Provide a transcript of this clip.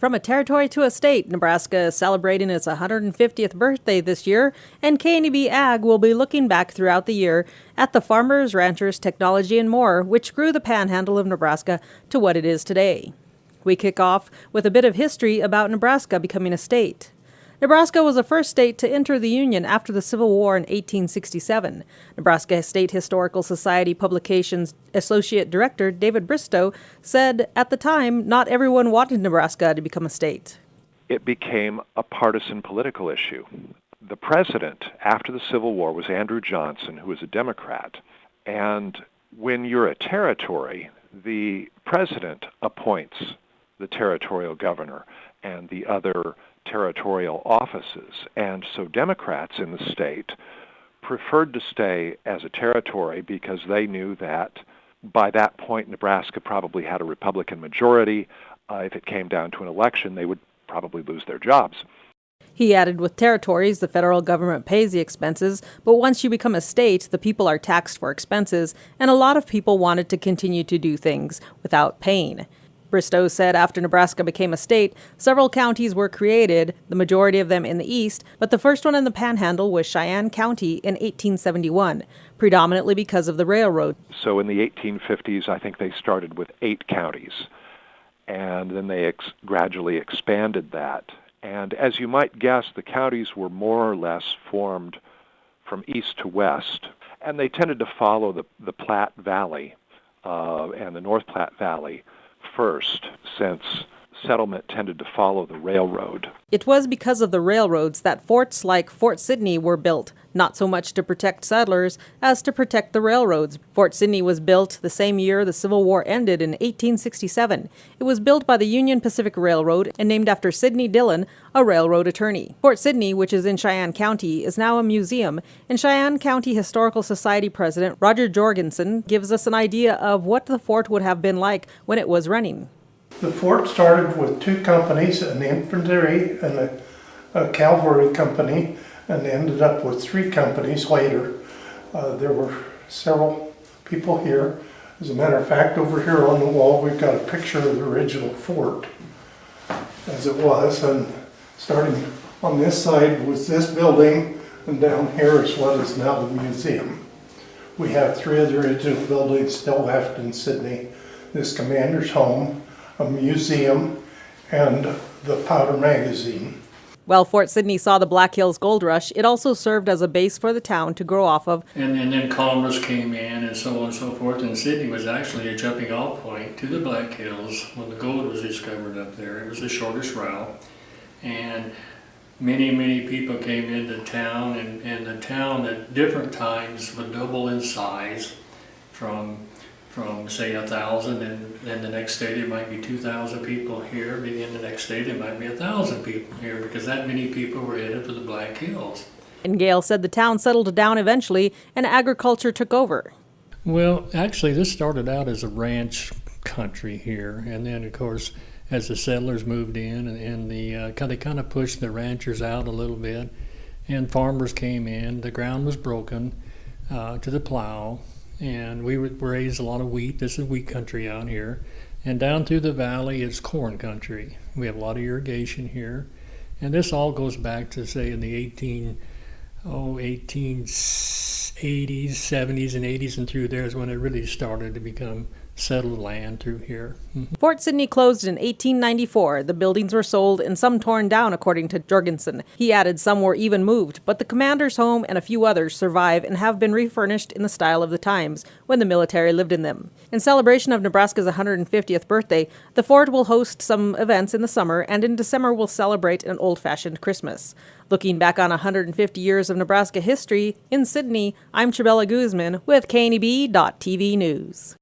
From a territory to a state, Nebraska is celebrating its 150th birthday this year, and KNEB Ag will be looking back throughout the year at the farmers, ranchers, technology, and more, which grew the panhandle of Nebraska to what it is today. We kick off with a bit of history about Nebraska becoming a state. Nebraska was the first state to enter the Union after the Civil War in 1867. Nebraska State Historical Society Publications Associate Director David Bristow said at the time not everyone wanted Nebraska to become a state. It became a partisan political issue. The president after the Civil War was Andrew Johnson, who was a Democrat. And when you're a territory, the president appoints the territorial governor and the other territorial offices. And so Democrats in the state preferred to stay as a territory because they knew that by that point Nebraska probably had a Republican majority. If it came down to an election, they would probably lose their jobs. He added, with territories, the federal government pays the expenses, but once you become a state, the people are taxed for expenses, and a lot of people wanted to continue to do things without paying. Bristow said after Nebraska became a state, several counties were created, the majority of them in the east, but the first one in the Panhandle was Cheyenne County in 1871, predominantly because of the railroad. So in the 1850s, I think they started with 8 counties, and then they gradually expanded that. And as you might guess, the counties were more or less formed from east to west, and they tended to follow the Platte Valley and the North Platte Valley first, since settlement tended to follow the railroad. It was because of the railroads that forts like Fort Sidney were built, not so much to protect settlers as to protect the railroads. Fort Sidney was built the same year the Civil War ended in 1867. It was built by the Union Pacific Railroad and named after Sidney Dillon, a railroad attorney. Fort Sidney, which is in Cheyenne County, is now a museum, and Cheyenne County Historical Society President Roger Jorgensen gives us an idea of what the fort would have been like when it was running. The fort started with 2 companies, an infantry and a cavalry company, and ended up with 3 companies later. There were several people here. As a matter of fact, over here on the wall we've got a picture of the original fort as it was, and starting on this side was this building, and down here is what is now the museum. We have 3 of the original buildings still left in Sidney. This commander's home, a museum, and the powder magazine. While Fort Sidney saw the Black Hills Gold Rush, it also served as a base for the town to grow off of. And then commerce came in and so on and so forth, and Sidney was actually a jumping off point to the Black Hills when the gold was discovered up there. It was the shortest route, and many people came into town, and the town at different times would double in size from say 1,000, and then the next day there might be 2,000 people here, maybe in the next day there might be 1,000 people here, because that many people were headed for the Black Hills. And Gale said the town settled down eventually and agriculture took over. Well, actually this started out as a ranch country here, and then of course as the settlers moved in and they kind of pushed the ranchers out a little bit, and farmers came in, the ground was broken to the plow. And we would raise a lot of wheat. This is wheat country out here. And down through the valley is corn country. We have a lot of irrigation here. And this all goes back to, say, in the 1880s, 70s, and 80s, and through there is when it really started to become settled land through here. Fort Sidney closed in 1894. The buildings were sold and some torn down, according to Jorgensen. He added some were even moved, but the commander's home and a few others survive and have been refurnished in the style of the times when the military lived in them. In celebration of Nebraska's 150th birthday, the fort will host some events in the summer, and in December will celebrate an old-fashioned Christmas. Looking back on 150 years of Nebraska history, in Sidney, I'm Chabela Guzman with KNEB.TV News.